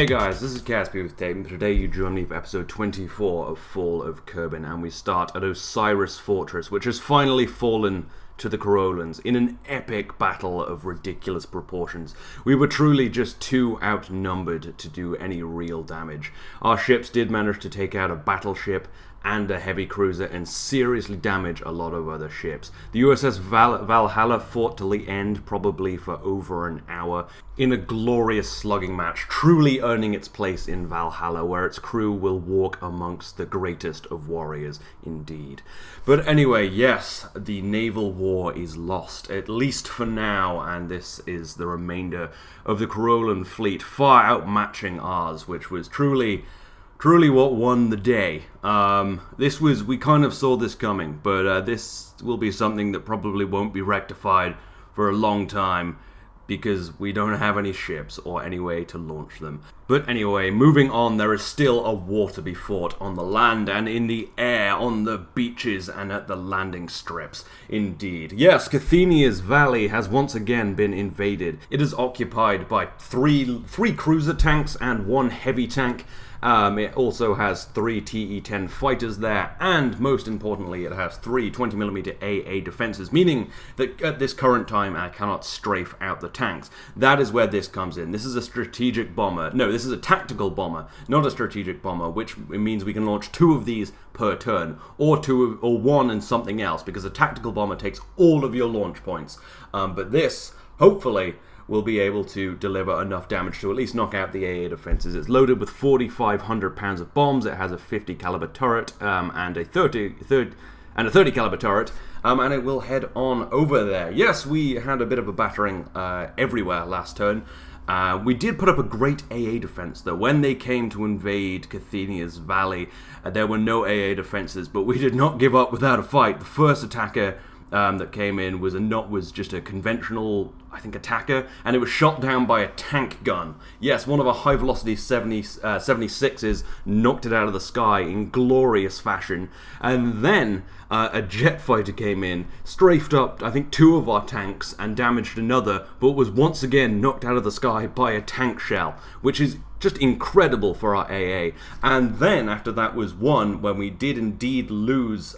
Hey guys, this is Caspi with Dave, and today you join me for episode 24 of Fall of Kerbin, and we start at Osiris Fortress, which has finally fallen to the Kerolans in an epic battle of ridiculous proportions. We were truly just too outnumbered to do any real damage. Our ships did manage to take out a battleship and a heavy cruiser and seriously damage a lot of other ships. The USS Valhalla fought till the end, probably for over an hour, in a glorious slugging match, truly earning its place in Valhalla, where its crew will walk amongst the greatest of warriors indeed. But anyway, yes, the naval war is lost, at least for now, and this is the remainder of the Kerolan fleet, far outmatching ours, which was truly what won the day. We kind of saw this coming, but this will be something that probably won't be rectified for a long time because we don't have any ships or any way to launch them. But anyway, moving on, there is still a war to be fought on the land and in the air, on the beaches and at the landing strips. Indeed. Yes, Katinas Valley has once again been invaded. It is occupied by three cruiser tanks and one heavy tank. It also has 3 TE-10 fighters there, and most importantly, it has 3 20mm AA defenses, meaning that at this current time, I cannot strafe out the tanks. That is where this comes in. This is a strategic bomber. No, this is a tactical bomber, not a strategic bomber, which means we can launch 2 of these per turn, or 1 and something else, because a tactical bomber takes all of your launch points. But this, hopefully, will be able to deliver enough damage to at least knock out the AA defenses. It's loaded with 4,500 pounds of bombs. It has a 50 caliber turret and a 30 caliber turret, and it will head on over there. Yes, we had a bit of a battering everywhere last turn. We did put up a great AA defense, though. When they came to invade Katinas Valley, there were no AA defenses, but we did not give up without a fight. The first attacker that came in was just a conventional, I think, attacker, and it was shot down by a tank gun. Yes, one of our high-velocity 76s knocked it out of the sky in glorious fashion, and then a jet fighter came in, strafed up, I think, 2 of our tanks and damaged another, but was once again knocked out of the sky by a tank shell, which is just incredible for our AA. And then, after that was won, when we did indeed lose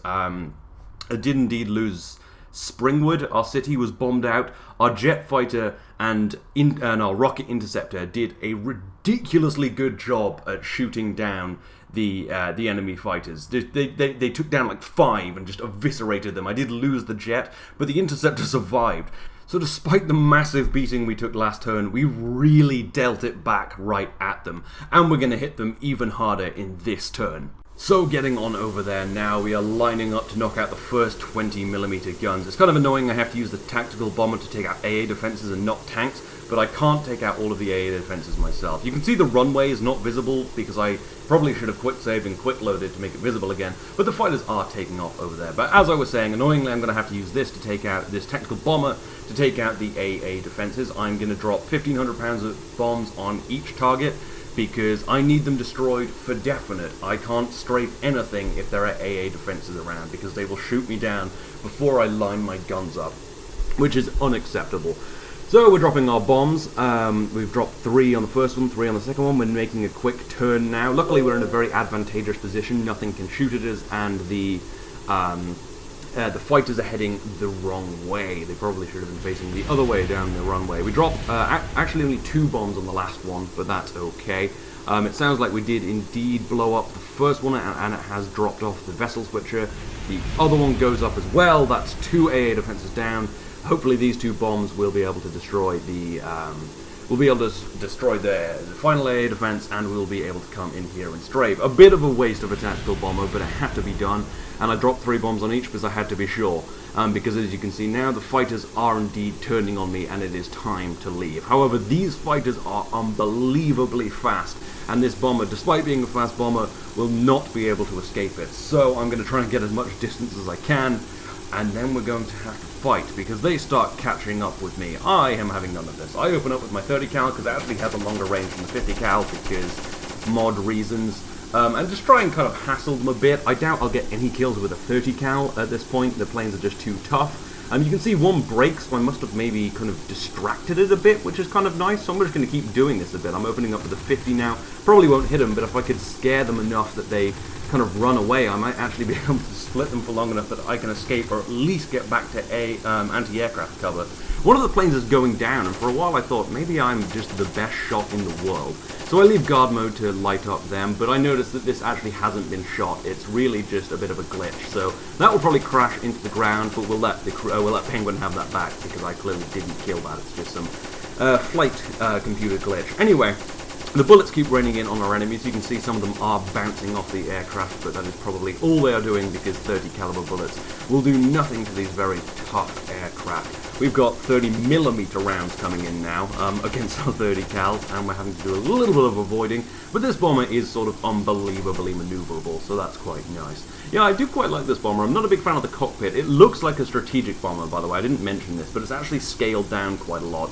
Springwood, our city was bombed out. Our jet fighter and our rocket interceptor did a ridiculously good job at shooting down the enemy fighters. They took down like 5 and just eviscerated them. I did lose the jet, but the interceptor survived. So despite the massive beating we took last turn, we really dealt it back right at them. And we're going to hit them even harder in this turn. So getting on over there now, we are lining up to knock out the first 20mm guns. It's kind of annoying I have to use the tactical bomber to take out AA defenses and not tanks, but I can't take out all of the AA defenses myself. You can see the runway is not visible because I probably should have quick saved and quick loaded to make it visible again, but the fighters are taking off over there. But as I was saying, annoyingly I'm going to have to use this to take out this tactical bomber to take out the AA defenses. I'm going to drop 1,500 pounds of bombs on each target, because I need them destroyed for definite. I can't strafe anything if there are AA defenses around, because they will shoot me down before I line my guns up, which is unacceptable. So we're dropping our bombs. We've dropped 3 on the first one, 3 on the second one. We're making a quick turn now. Luckily we're in a very advantageous position. Nothing can shoot at us, and the fighters are heading the wrong way. They probably should have been facing the other way down the runway. We dropped actually only 2 bombs on the last one, but that's okay. It sounds like we did indeed blow up the first one, and it has dropped off the vessel switcher. The other one goes up as well. That's 2 AA defenses down. Hopefully these 2 bombs will be able to destroy the final AA defense, and we'll be able to come in here and strafe. A bit of a waste of a tactical bomber, but it had to be done, and I dropped 3 bombs on each because I had to be sure. Because as you can see now, the fighters are indeed turning on me, and it is time to leave. However, these fighters are unbelievably fast, and this bomber, despite being a fast bomber, will not be able to escape it. So I'm going to try and get as much distance as I can, and then we're going to have to fight, because they start catching up with me. I am having none of this. I open up with my 30 cal, because it actually has a longer range than the 50 cal, because mod reasons. And just try and kind of hassle them a bit. I doubt I'll get any kills with a 30 cal at this point. The planes are just too tough. You can see one breaks, so I must have maybe kind of distracted it a bit, which is kind of nice. So I'm just going to keep doing this a bit. I'm opening up with a 50 now. Probably won't hit them, but if I could scare them enough that they kind of run away, I might actually be able to split them for long enough that I can escape, or at least get back to anti-aircraft cover. One of the planes is going down, and for a while I thought maybe I'm just the best shot in the world. So I leave guard mode to light up them, but I noticed that this actually hasn't been shot. It's really just a bit of a glitch. So that will probably crash into the ground, but we'll let Penguin have that back, because I clearly didn't kill that. It's just some flight computer glitch. Anyway, the bullets keep raining in on our enemies. You can see some of them are bouncing off the aircraft, but that is probably all they are doing, because 30 caliber bullets will do nothing to these very tough aircraft. We've got 30mm rounds coming in now against our 30 cal, and we're having to do a little bit of avoiding, but this bomber is sort of unbelievably maneuverable, so that's quite nice. Yeah, I do quite like this bomber. I'm not a big fan of the cockpit. It looks like a strategic bomber, by the way. I didn't mention this, but it's actually scaled down quite a lot.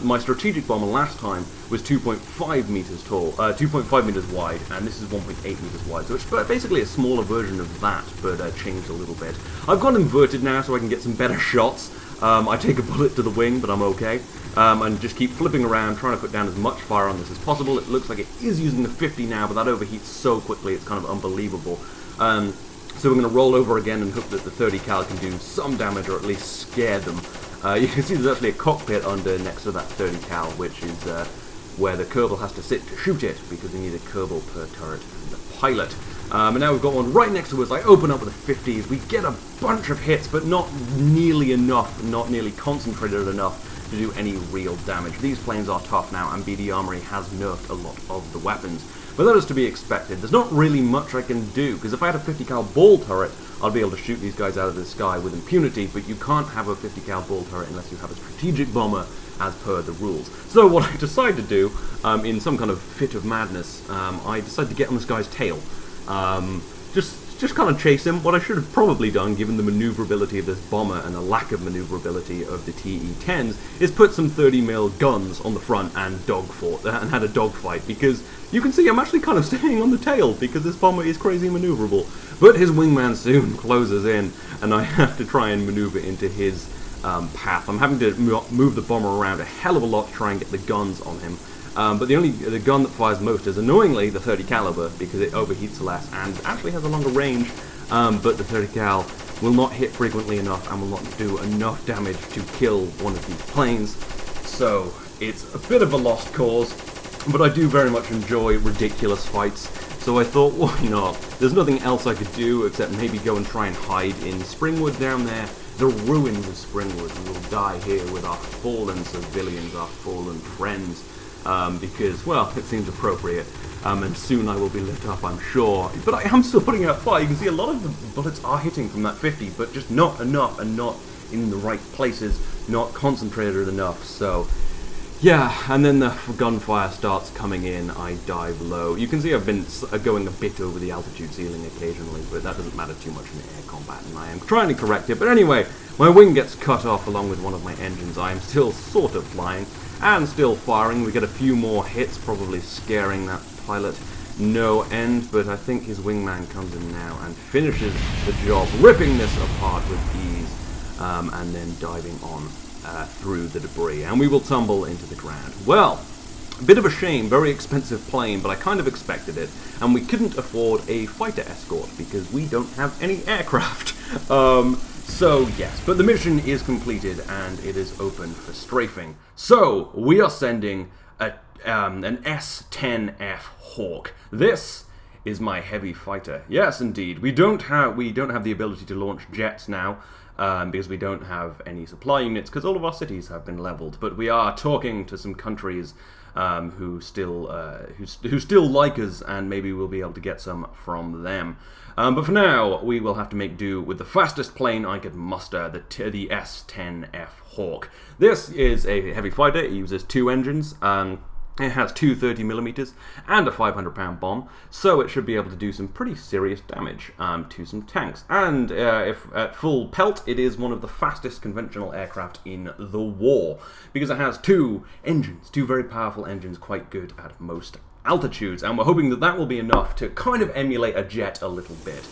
My strategic bomber last time was 2.5 meters tall, 2.5 meters wide, and this is 1.8 meters wide, so it's basically a smaller version of that, but changed a little bit. I've got inverted now so I can get some better shots. I take a bullet to the wing, but I'm okay, and just keep flipping around, trying to put down as much fire on this as possible. It looks like it is using the 50 now, but that overheats so quickly, it's kind of unbelievable. So we're going to roll over again and hope that the 30 cal can do some damage, or at least scare them. You can see there's actually a cockpit under next to that 30 cal, which is where the Kerbal has to sit to shoot it, because we need a Kerbal per turret and the pilot. And now we've got one right next to us. I open up with a 50s. We get a bunch of hits, but not nearly enough, not nearly concentrated enough to do any real damage. These planes are tough now, and BD Armory has nerfed a lot of the weapons. But that is to be expected. There's not really much I can do, because if I had a 50 cal ball turret, I'd be able to shoot these guys out of the sky with impunity, but you can't have a 50 cal ball turret unless you have a strategic bomber, as per the rules. So what I decided to do, in some kind of fit of madness, I decided to get on this guy's tail. Just kind of chase him. What I should have probably done, given the maneuverability of this bomber and the lack of maneuverability of the TE-10s, is put some 30mm guns on the front and had a dogfight, because you can see I'm actually kind of staying on the tail, because this bomber is crazy maneuverable. But his wingman soon closes in, and I have to try and maneuver into his path. I'm having to move the bomber around a hell of a lot to try and get the guns on him. But the gun that fires most is annoyingly the 30 caliber, because it overheats less and actually has a longer range. But the 30 cal will not hit frequently enough and will not do enough damage to kill one of these planes. So it's a bit of a lost cause, but I do very much enjoy ridiculous fights. So I thought, why not? There's nothing else I could do except maybe go and try and hide in Springwood down there. The ruins of Springwood. We will die here with our fallen civilians, our fallen friends. Because, well, it seems appropriate, and soon I will be lit up, I'm sure. But I am still putting out fire. You can see a lot of the bullets are hitting from that 50, but just not enough, and not in the right places, not concentrated enough. So, yeah, and then the gunfire starts coming in. I dive low. You can see I've been going a bit over the altitude ceiling occasionally, but that doesn't matter too much in air combat, and I am trying to correct it. But anyway, my wing gets cut off along with one of my engines. I am still sort of flying. And still firing. We get a few more hits, probably scaring that pilot no end, but I think his wingman comes in now and finishes the job, ripping this apart with ease, and then diving on through the debris, and we will tumble into the ground. Well, a bit of a shame, very expensive plane, but I kind of expected it, and we couldn't afford a fighter escort because we don't have any aircraft. So, yes, but the mission is completed, and it is open for strafing. So, we are sending an S-10F Hawk. This is my heavy fighter. Yes, indeed. We don't have the ability to launch jets now, because we don't have any supply units, because all of our cities have been leveled. But we are talking to some countries who still like us, and maybe we'll be able to get some from them. But for now, we will have to make do with the fastest plane I could muster, the S-10F Hawk. This is a heavy fighter. It uses 2 engines. It has 2 30mm and a 500-pound bomb, so it should be able to do some pretty serious damage to some tanks. And if at full pelt, it is one of the fastest conventional aircraft in the war, because it has 2 engines, 2 very powerful engines, quite good at most altitudes, and we're hoping that that will be enough to kind of emulate a jet a little bit.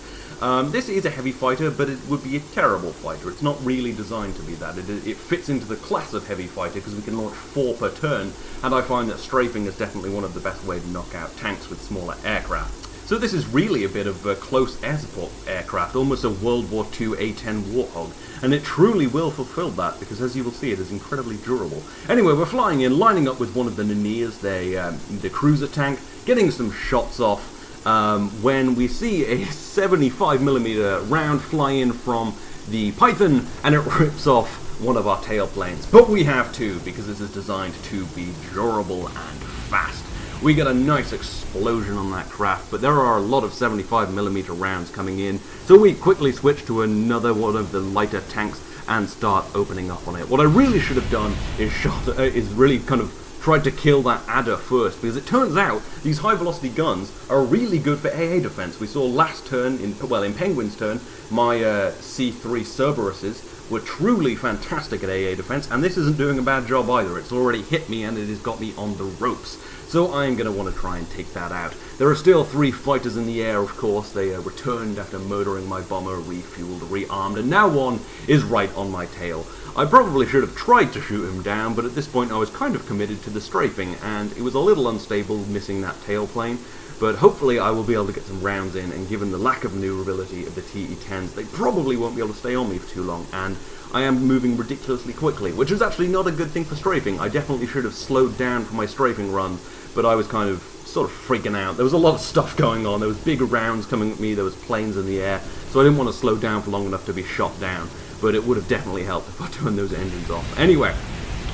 This is a heavy fighter, but it would be a terrible fighter. It's not really designed to be that. It fits into the class of heavy fighter because we can launch 4 per turn, and I find that strafing is definitely one of the best ways to knock out tanks with smaller aircraft. So this is really a bit of a close air support aircraft, almost a World War II A-10 Warthog, and it truly will fulfill that, because as you will see, it is incredibly durable. Anyway, we're flying in, lining up with one of the Nanirs, the cruiser tank, getting some shots off, when we see a 75mm round fly in from the Python, and it rips off one of our tailplanes. But we have to, because this is designed to be durable and fast. We get a nice explosion on that craft, but there are a lot of 75mm rounds coming in, so we quickly switch to another one of the lighter tanks and start opening up on it. What I really should have done is really kind of tried to kill that adder first, because it turns out these high velocity guns are really good for AA defense. We saw last turn, in Penguin's turn, my C3 Cerberuses were truly fantastic at AA defense, and this isn't doing a bad job either. It's already hit me and it has got me on the ropes. So I'm going to want to try and take that out. There are still 3 fighters in the air, of course. They returned after murdering my bomber, refueled, rearmed, and now one is right on my tail. I probably should have tried to shoot him down, but at this point I was kind of committed to the strafing, and it was a little unstable missing that tailplane. But hopefully I will be able to get some rounds in, and given the lack of maneuverability of the TE-10s, they probably won't be able to stay on me for too long, and I am moving ridiculously quickly, which is actually not a good thing for strafing. I definitely should have slowed down for my strafing run, but I was kind of sort of freaking out. There was a lot of stuff going on. There was big rounds coming at me, there was planes in the air, so I didn't want to slow down for long enough to be shot down, but it would have definitely helped if I turned those engines off. Anyway,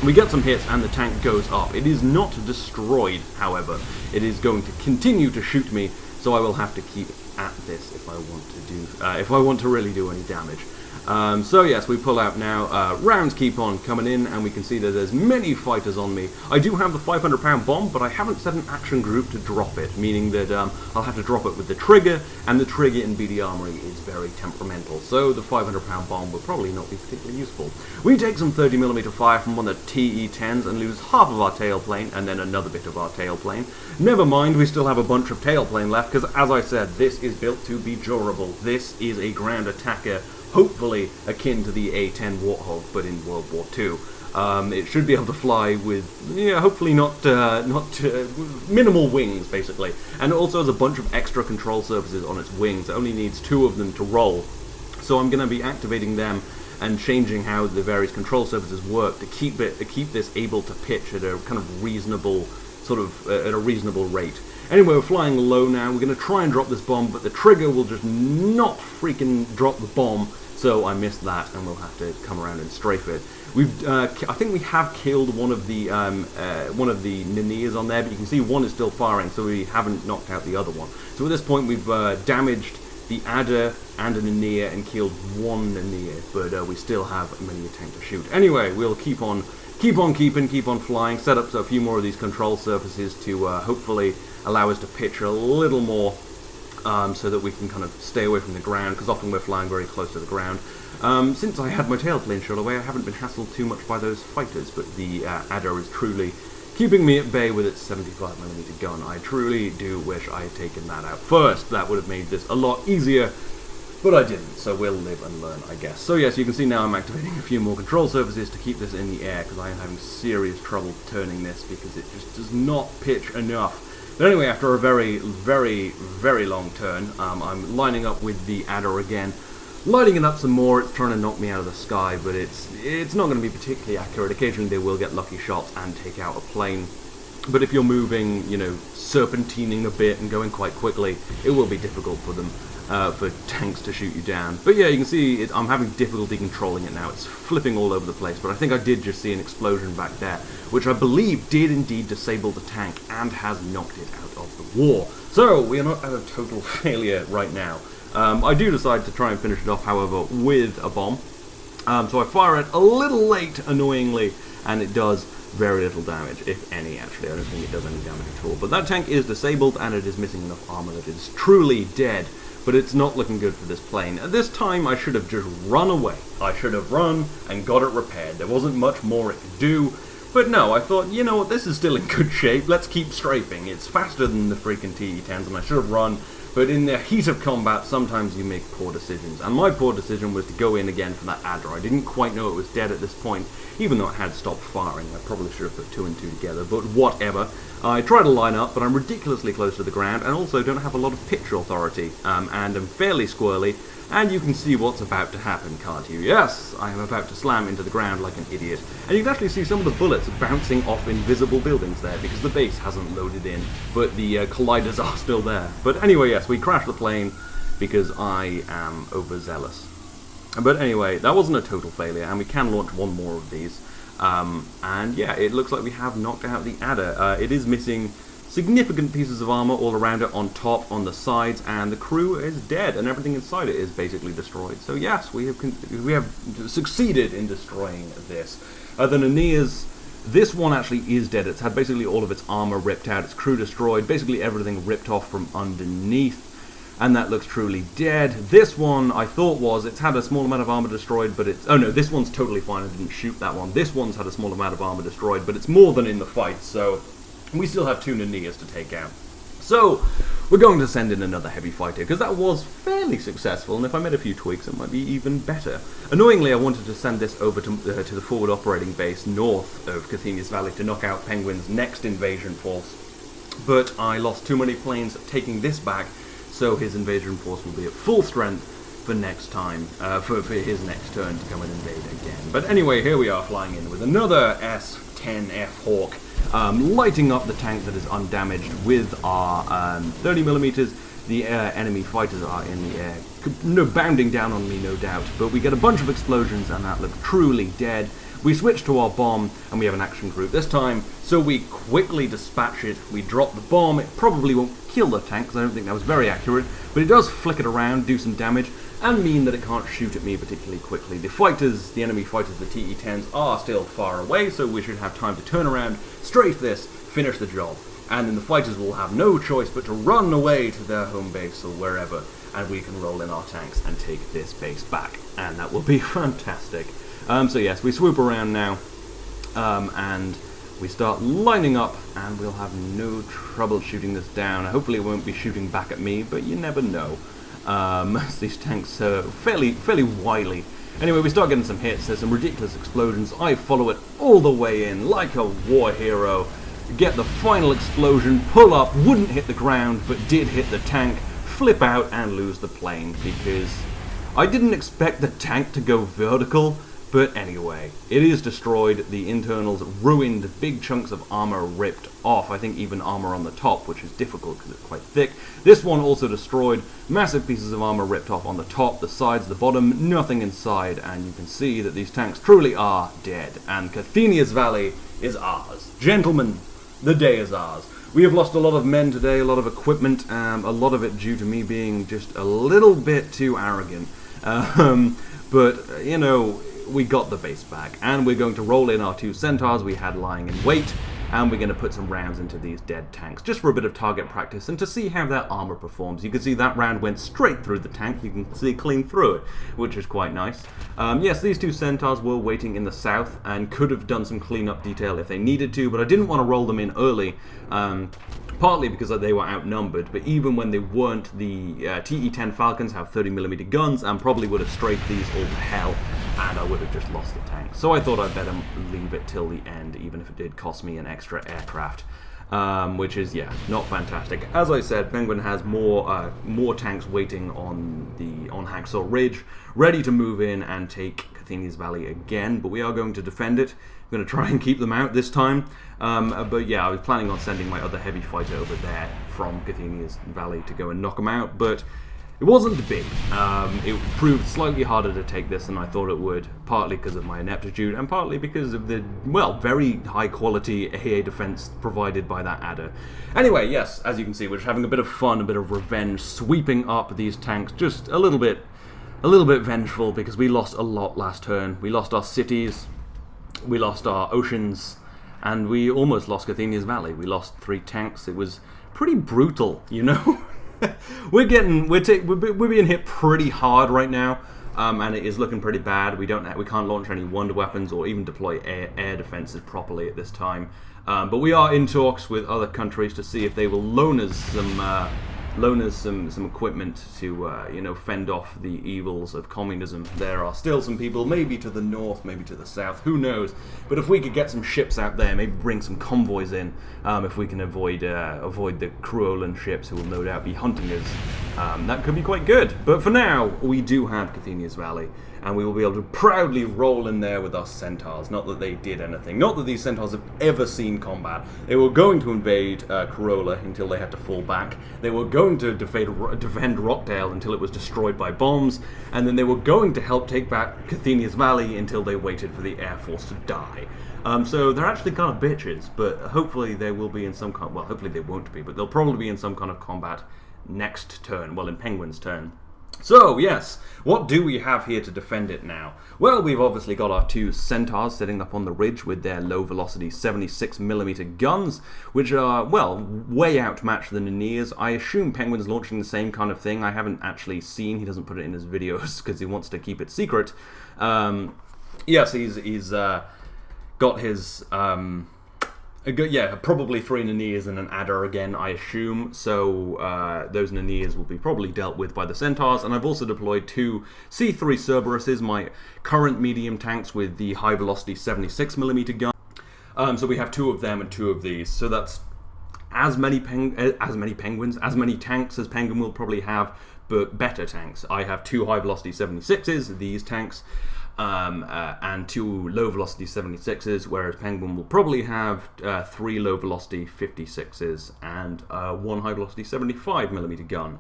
we get some hits and the tank goes up. It is not destroyed, however. It is going to continue to shoot me, so I will have to keep at this if I want to really do any damage. So yes, we pull out now, rounds keep on coming in, and we can see that there's many fighters on me. I do have the 500-pound bomb, but I haven't set an action group to drop it, meaning that I'll have to drop it with the trigger, and the trigger in BD Armory is very temperamental, so the 500-pound bomb will probably not be particularly useful. We take some 30mm fire from one of the TE-10s and lose half of our tailplane, and then another bit of our tailplane. Never mind, we still have a bunch of tailplane left, because as I said, this is built to be durable. This is a ground attacker, hopefully akin to the A-10 Warthog, but in World War II. It should be able to fly with, hopefully not minimal wings, basically. And it also has a bunch of extra control surfaces on its wings. It only needs 2 of them to roll. So I'm going to be activating them and changing how the various control surfaces work to keep this able to pitch at a kind of reasonable, at a reasonable rate. Anyway, we're flying low now. We're going to try and drop this bomb, but the trigger will just not freaking drop the bomb. So I missed that, and we'll have to come around and strafe it. I think we have killed one of the Nanirs on there, but you can see one is still firing, so we haven't knocked out the other one. So at this point, we've damaged the Adder and a Nanir and killed one Nanir, but we still have many a tank to shoot. Anyway, we'll keep on flying, set up a few more of these control surfaces to hopefully allow us to pitch a little more, so that we can kind of stay away from the ground, because often we're flying very close to the ground. Since I had my tailplane shot away, I haven't been hassled too much by those fighters, but the Adder is truly keeping me at bay with its 75mm gun. I truly do wish I had taken that out first. That would have made this a lot easier, but I didn't, so we'll live and learn, I guess. So yes, you can see now I'm activating a few more control surfaces to keep this in the air, because I am having serious trouble turning this, because it just does not pitch enough. But anyway, after a very, very, very long turn, I'm lining up with the Adder again, lighting it up some more. It's trying to knock me out of the sky, but it's not going to be particularly accurate. Occasionally they will get lucky shots and take out a plane, but if you're moving, serpentining a bit and going quite quickly, it will be difficult for them, for tanks to shoot you down. But yeah, you can see I'm having difficulty controlling it now. It's flipping all over the place, but I think I did just see an explosion back there, which I believe did indeed disable the tank and has knocked it out of the war. So we are not at a total failure right now. I do decide to try and finish it off, however, with a bomb. So I fire it a little late, annoyingly, and it does very little damage, if any, actually. I don't think it does any damage at all. But that tank is disabled, and it is missing enough armor that it is truly dead. But it's not looking good for this plane. At this time, I should have just run away. I should have run and got it repaired. There wasn't much more it could do. But no, I thought, you know what, this is still in good shape, let's keep strafing. It's faster than the freaking TE-10s, and I should have run, but in the heat of combat, sometimes you make poor decisions. And my poor decision was to go in again for that adder. I didn't quite know it was dead at this point, even though it had stopped firing. I probably should have put 2 and 2 together, but whatever. I try to line up, but I'm ridiculously close to the ground, and also don't have a lot of pitch authority, and I'm fairly squirrely. And you can see what's about to happen, can't you? Yes, I am about to slam into the ground like an idiot. And you can actually see some of the bullets bouncing off invisible buildings there, because the base hasn't loaded in, but the colliders are still there. But anyway, yes, we crashed the plane because I am overzealous. But anyway, that wasn't a total failure, and we can launch one more of these. And yeah, it looks like we have knocked out the adder. It is missing significant pieces of armor all around it, on top, on the sides, and the crew is dead, and everything inside it is basically destroyed. So yes, we have succeeded in destroying this. The Nanias, this one actually is dead. It's had basically all of its armor ripped out, its crew destroyed, basically everything ripped off from underneath, and that looks truly dead. This one, I thought it's had a small amount of armor destroyed, but it's... Oh no, this one's totally fine, I didn't shoot that one. This one's had a small amount of armor destroyed, but it's more than in the fight, so... we still have 2 Nanias to take out. So, we're going to send in another heavy fighter, because that was fairly successful, and if I made a few tweaks, it might be even better. Annoyingly, I wanted to send this over to the forward operating base north of Katinas Valley to knock out Penguin's next invasion force, but I lost too many planes taking this back, so his invasion force will be at full strength for next time, for his next turn to come and invade again. But anyway, here we are flying in with another S-10F Hawk, lighting up the tank that is undamaged with our 30mm. The enemy fighters are in the air, bounding down on me, no doubt, but we get a bunch of explosions and that looks truly dead. We switch to our bomb and we have an action group this time, so we quickly dispatch it. We drop the bomb. It probably won't kill the tank because I don't think that was very accurate, but it does flick it around, do some damage, and mean that it can't shoot at me particularly quickly. The fighters, the enemy fighters, the TE-10s, are still far away, so we should have time to turn around, strafe this, finish the job. And then the fighters will have no choice but to run away to their home base or wherever, and we can roll in our tanks and take this base back. And that will be fantastic. So yes, we swoop around now, and we start lining up, and we'll have no trouble shooting this down. Hopefully it won't be shooting back at me, but you never know. These tanks are fairly wily. Anyway, we start getting some hits. There's some ridiculous explosions. I follow it all the way in like a war hero. Get the final explosion, pull up, wouldn't hit the ground, but did hit the tank, flip out and lose the plane, because I didn't expect the tank to go vertical. But anyway, it is destroyed, the internals ruined, big chunks of armor ripped off, I think even armor on the top, which is difficult because it's quite thick. This one also destroyed, massive pieces of armor ripped off on the top, the sides, the bottom, nothing inside, and you can see that these tanks truly are dead, and Katinas Valley is ours. Gentlemen, the day is ours. We have lost a lot of men today, a lot of equipment, a lot of it due to me being just a little bit too arrogant, but, you know, we got the base back, and we're going to roll in our 2 centaurs we had lying in wait, and we're going to put some rounds into these dead tanks, just for a bit of target practice, and to see how their armor performs. You can see that round went straight through the tank, you can see clean through it, which is quite nice. Yes, these 2 centaurs were waiting in the south, and could have done some cleanup detail if they needed to, but I didn't want to roll them in early, partly because they were outnumbered, but even when they weren't, the TE-10 Falcons have 30mm guns, and probably would have strafed these all to hell, and I would have just lost the tank. So I thought I'd better leave it till the end, even if it did cost me an extra aircraft, which is, yeah, not fantastic. As I said, Penguin has more tanks waiting on Hacksaw Ridge, ready to move in and take Katinas Valley again, but we are going to defend it. I'm going to try and keep them out this time, but yeah, I was planning on sending my other heavy fighter over there from Katinas Valley to go and knock them out, but it wasn't to be. It proved slightly harder to take this than I thought it would, partly because of my ineptitude, and partly because of the, well, very high quality AA defense provided by that adder. Anyway, yes, as you can see, we're just having a bit of fun, a bit of revenge, sweeping up these tanks, just a little bit vengeful, because we lost a lot last turn. We lost our cities, we lost our oceans, and we almost lost Katinas Valley. We lost 3 tanks. It was pretty brutal, you know? We're being hit pretty hard right now. and it is looking pretty bad. We can't launch any wonder weapons or even deploy air defenses properly at this time. But we are in talks with other countries to see if they will loan us some equipment to fend off the evils of communism. There are still some people, maybe to the north, maybe to the south, who knows? But if we could get some ships out there, maybe bring some convoys in, if we can avoid the Cruolan ships who will no doubt be hunting us, that could be quite good. But for now, we do have Katinas Valley, and we will be able to proudly roll in there with our centaurs. Not that they did anything. Not that these centaurs have ever seen combat. They were going to invade Corolla until they had to fall back. They were going to defend Rockdale until it was destroyed by bombs. And then they were going to help take back Katinas Valley until they waited for the Air Force to die. So they're actually kind of bitches, but hopefully they will be in some kind... Well, hopefully they won't be, but they'll probably be in some kind of combat next turn. Well, in Penguin's turn. So, yes, what do we have here to defend it now? Well, we've obviously got our two centaurs sitting up on the ridge with their low-velocity 76mm guns, which are, well, way outmatched the Nanirs. I assume Penguin's launching the same kind of thing. I haven't actually seen. He doesn't put it in his videos because he wants to keep it secret. Yes, he's got his... probably 3 Nanirs and an adder again, I assume. So those Nanirs will be probably dealt with by the centaurs. And I've also deployed 2 C3 Cerberuses, my current medium tanks with the high velocity 76mm gun. So we have 2 of them and 2 of these. So that's as many penguins, as many tanks as Penguin will probably have, but better tanks. I have 2 high velocity 76s, these tanks. And 2 low velocity 76s, whereas Penguin will probably have 3 low velocity 56s and 1 high velocity 75mm gun,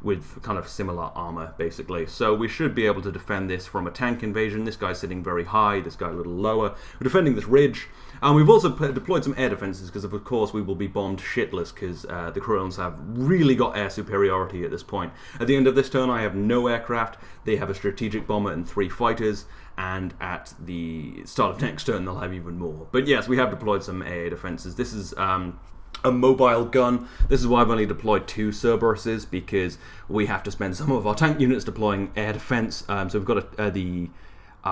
with kind of similar armor basically. So we should be able to defend this from a tank invasion. This guy's sitting very high, this guy a little lower. We're defending this ridge. And we've also deployed some air defenses because, of course, we will be bombed shitless because the Corollans have really got air superiority at this point. At the end of this turn, I have no aircraft. They have a strategic bomber and 3 fighters. And at the start of next turn, they'll have even more. But yes, we have deployed some air defenses. This is a mobile gun. This is why I've only deployed 2 Cerberuses, because we have to spend some of our tank units deploying air defense. So we've got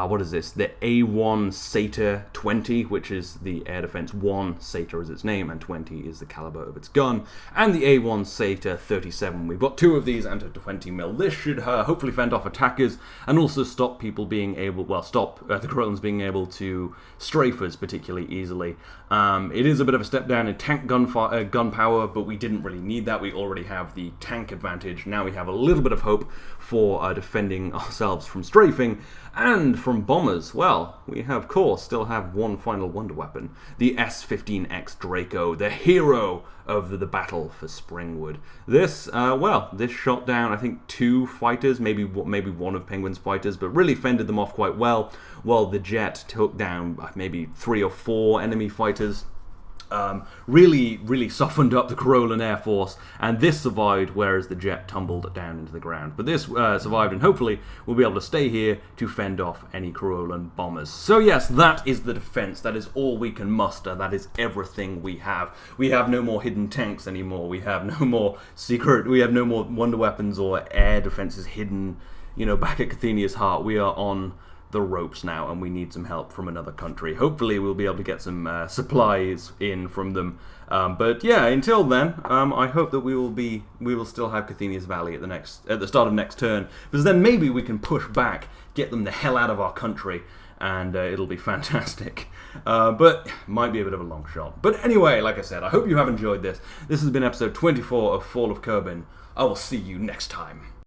what is this? The A1 Satyr 20, which is the Air Defense 1. Satyr is its name, and 20 is the caliber of its gun. And the A1 Satyr 37. We've got 2 of these and a 20mm. This should hopefully fend off attackers and also stop people being able, well, stop the Corollans being able to strafe us particularly easily. It is a bit of a step down in tank gun power, but we didn't really need that. We already have the tank advantage. Now we have a little bit of hope for defending ourselves from strafing. And from bombers, well, we of course still have one final wonder weapon, the S-15X Draco, the hero of the battle for Springwood. This, this shot down, I think, 2 fighters, maybe 1 of Penguin's fighters, but really fended them off quite well, while the jet took down maybe 3 or 4 enemy fighters. Really softened up the Corollan Air Force, and this survived, whereas the jet tumbled down into the ground. But this survived, and hopefully we'll be able to stay here to fend off any Corollan bombers. So yes, that is the defense. That is all we can muster. That is everything we have. We have no more hidden tanks anymore. We have no more we have no more wonder weapons or air defenses hidden, back at Katinas' heart. We are on the ropes now, and we need some help from another country. Hopefully we'll be able to get some supplies in from them. But yeah, until then, I hope that we will still have Katinas Valley at the start of next turn, because then maybe we can push back, get them the hell out of our country, and it'll be fantastic. But might be a bit of a long shot. But anyway, like I said, I hope you have enjoyed this. This has been episode 24 of Fall of Kerbin. I will see you next time.